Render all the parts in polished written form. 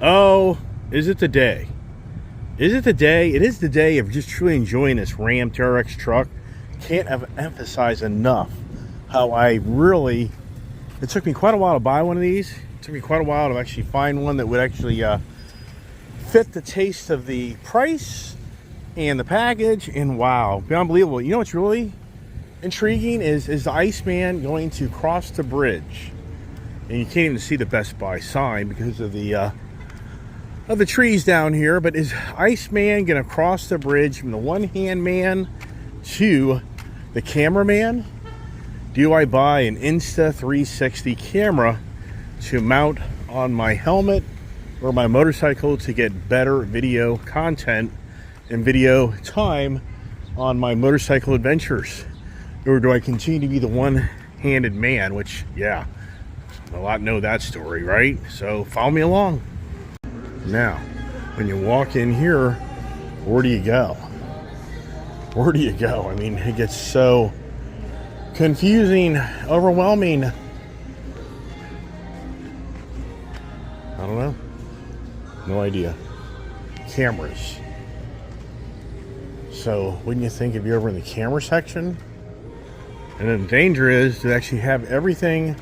Oh, is it the day? Is it the day? It is the day of just truly enjoying this Ram TRX truck. Can't emphasize enough how it took me quite a while to buy one of these. It took me quite a while to actually find one that would actually fit the taste of the price and the package. And wow, unbelievable. You know what's really intriguing is the Iceman going to cross the bridge? And you can't even see the Best Buy sign because of the trees down here. But is Iceman gonna cross the bridge from the one-hand man to the cameraman? Do I buy an Insta360 camera to mount on my helmet or my motorcycle to get better video content and video time on my motorcycle adventures? Or do I continue to be the one-handed man? Which, yeah, a lot know that story, right? So follow me along. Now, when you walk in here, where do you go? Where do you go? I mean, it gets so confusing, overwhelming. I don't know. No idea. Cameras. So, wouldn't you think it'd be over in the camera section? And then the danger is to actually have everything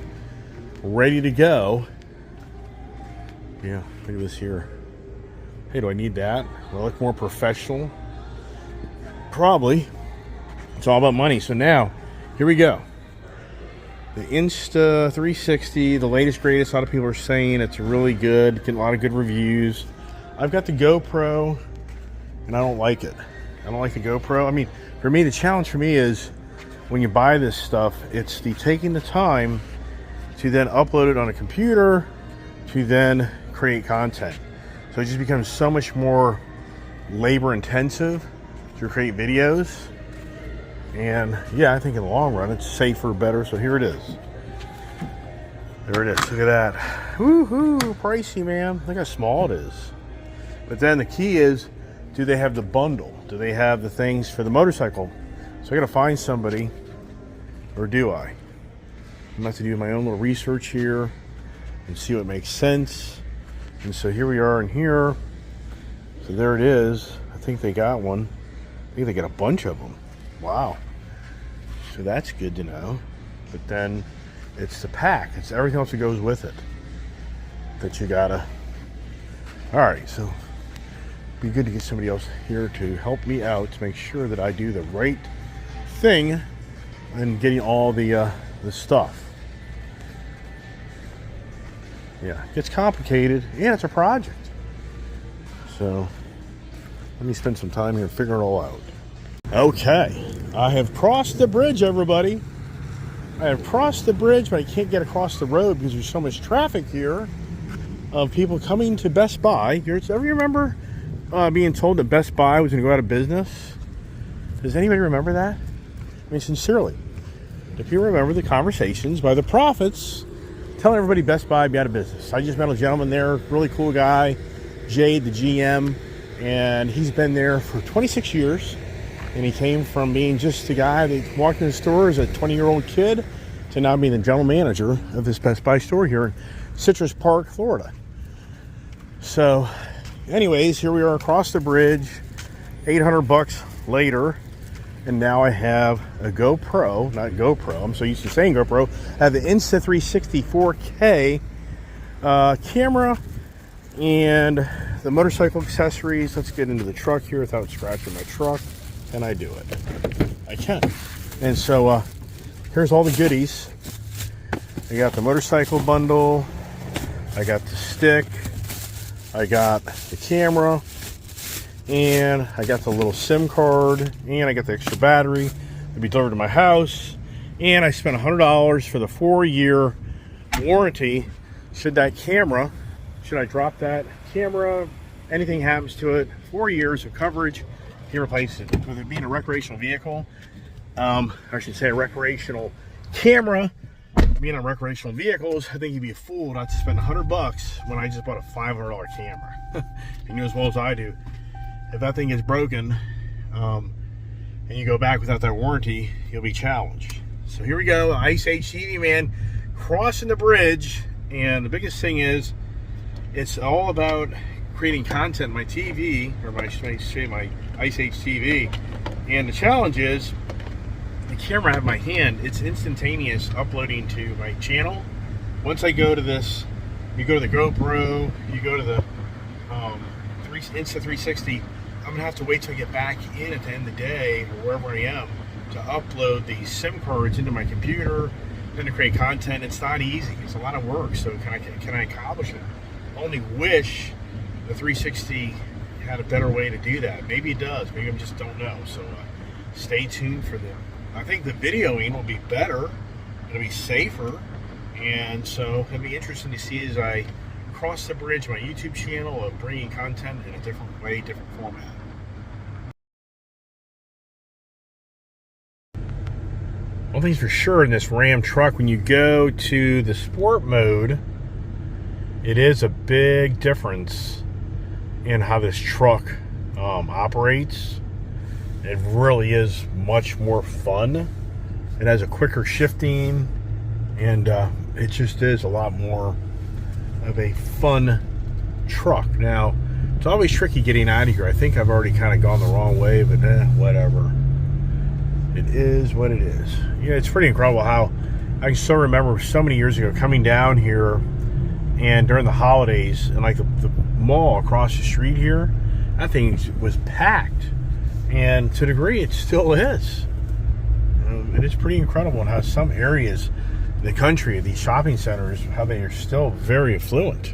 ready to go. Yeah, look at this here. Hey, do I need that? Do I look more professional? Probably. It's all about money. So now, here we go. The Insta360, the latest, greatest. A lot of people are saying it's really good. Getting a lot of good reviews. I've got the GoPro, and I don't like it. I don't like the GoPro. I mean, for me, the challenge for me is when you buy this stuff, it's taking the time to then upload it on a computer to then create content. So it just becomes so much more labor intensive to create videos. And yeah, I think in the long run it's safer, better. So here it is. There it is. Look at that. Woohoo! Pricey, man. Look how small it is. But then the key is, do they have the bundle? Do they have the things for the motorcycle? So I gotta find somebody, or do I? I'm gonna have to do my own little research here and see what makes sense. And so here we are in here. So there it is. I think they got one. I think they got a bunch of them. Wow. So that's good to know. But then it's the pack. It's everything else that goes with it that you gotta. All right, so it'd be good to get somebody else here to help me out to make sure that I do the right thing in getting all the stuff. Yeah, it gets complicated, and it's a project. So let me spend some time here and figure it all out. Okay, I have crossed the bridge, everybody. I have crossed the bridge, but I can't get across the road because there's so much traffic here of people coming to Best Buy. Do you remember being told that Best Buy was going to go out of business? Does anybody remember that? I mean, sincerely. If you remember the conversations by the prophets telling everybody Best Buy would be out of business. I just met a gentleman there, really cool guy, Jade, the GM, and he's been there for 26 years. And he came from being just a guy that walked in the store as a 20-year-old kid to now being the general manager of this Best Buy store here in Citrus Park, Florida. So, anyways, here we are across the bridge, $800 later, and now I have a GoPro, not GoPro, I'm so used to saying GoPro, I have the Insta360 4K camera and the motorcycle accessories. Let's get into the truck here without scratching my truck. Can I do it? I can. And so here's all the goodies. I got the motorcycle bundle, I got the stick, I got the camera, and I got the little SIM card, and I got the extra battery to be delivered to my house, and I spent $100 for the 4-year warranty. Should I drop that camera, anything happens to it, 4 years of coverage. He replaced it. With it being a recreational vehicle, I should say a recreational camera, being on recreational vehicles, I think you'd be a fool not to spend $100 when I just bought a $500 camera. You know as well as I do, if that thing gets broken and you go back without that warranty, you'll be challenged. So here we go, Ice Age TV man crossing the bridge, and the biggest thing is It's all about creating content on my TV, or my Ice Age TV. And the challenge is, the camera I have in my hand, it's instantaneous uploading to my channel. Once I go to this, you go to the GoPro, you go to the Insta360, I'm going to have to wait till I get back in at the end of the day, or wherever I am, to upload these SIM cards into my computer, then to create content. It's not easy. It's a lot of work. So can I accomplish it? I only wish the 360 had a better way to do that. Maybe it does. Maybe I just don't know. So stay tuned for them. I think the videoing will be better. It'll be safer. And so it'll be interesting to see as I cross the bridge, my YouTube channel, of bringing content in a different way, different format. One thing's for sure in this Ram truck, when you go to the sport mode, it is a big difference in how this truck operates. It really is much more fun. It has a quicker shifting, and it just is a lot more of a fun truck. Now, it's always tricky getting out of here. I think I've already kind of gone the wrong way, but whatever. It is what it is. Yeah, it's pretty incredible how I can still remember so many years ago coming down here, and during the holidays, and like the mall across the street here, that thing was packed. And to a degree, it still is. It is pretty incredible in how some areas in the country, these shopping centers, how they are still very affluent.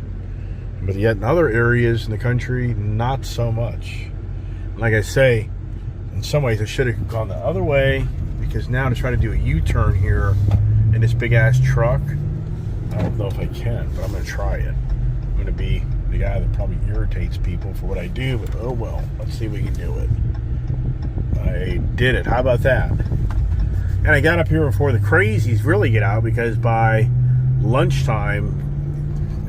But yet in other areas in the country, not so much. Like I say, in some ways I should have gone the other way, because now to try to do a U-turn here in this big ass truck, I don't know if I can, but I'm going to try it. I'm going to be the guy that probably irritates people for what I do, but oh well, let's see if we can do it. I did it. How about that? And I got up here before the crazies really get out, because by lunchtime,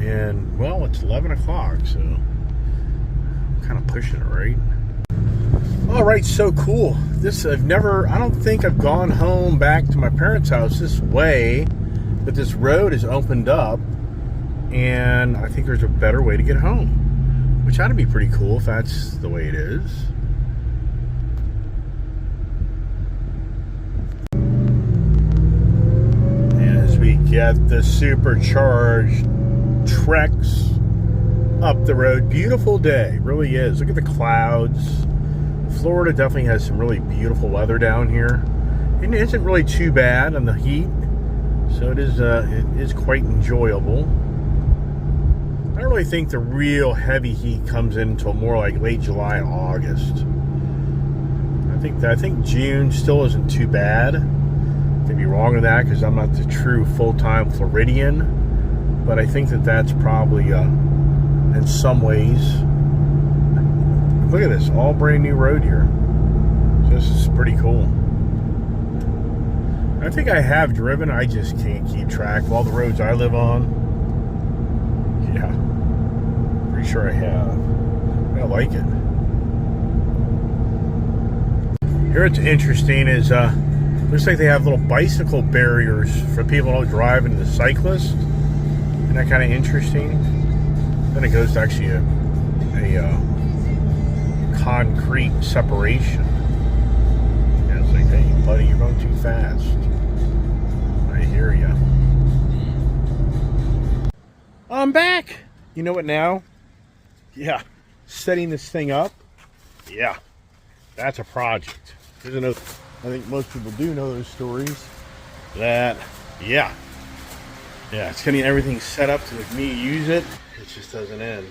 and well, it's 11 o'clock, so I'm kind of pushing it, right? All right, so cool. I don't think I've gone home back to my parents' house this way, but this road is opened up, and I think there's a better way to get home, which ought to be pretty cool if that's the way it is. We get the supercharged Trex up the road. Beautiful day, really is. Look at the clouds. Florida definitely has some really beautiful weather down here. It isn't really too bad on the heat, so it is quite enjoyable. I don't really think the real heavy heat comes in until more like late July and August. I think June still isn't too bad. I may be wrong with that, because I'm not the true full-time Floridian, but I think that's probably in some ways. Look at this, all brand new road here. So this is pretty cool. I think I have driven, I just can't keep track of all the roads I live on. Yeah, pretty sure I have. I like it. Here what's interesting is looks like they have little bicycle barriers for people who don't drive, into the cyclists. Isn't that kind of interesting? Then it goes to actually a concrete separation. Yeah, it's like, hey, buddy, you're going too fast. I hear ya. I'm back. You know what now? Yeah, setting this thing up. Yeah, that's a project. There's another. I think most people do know those stories. That, yeah, it's getting everything set up to make me use it. It just doesn't end.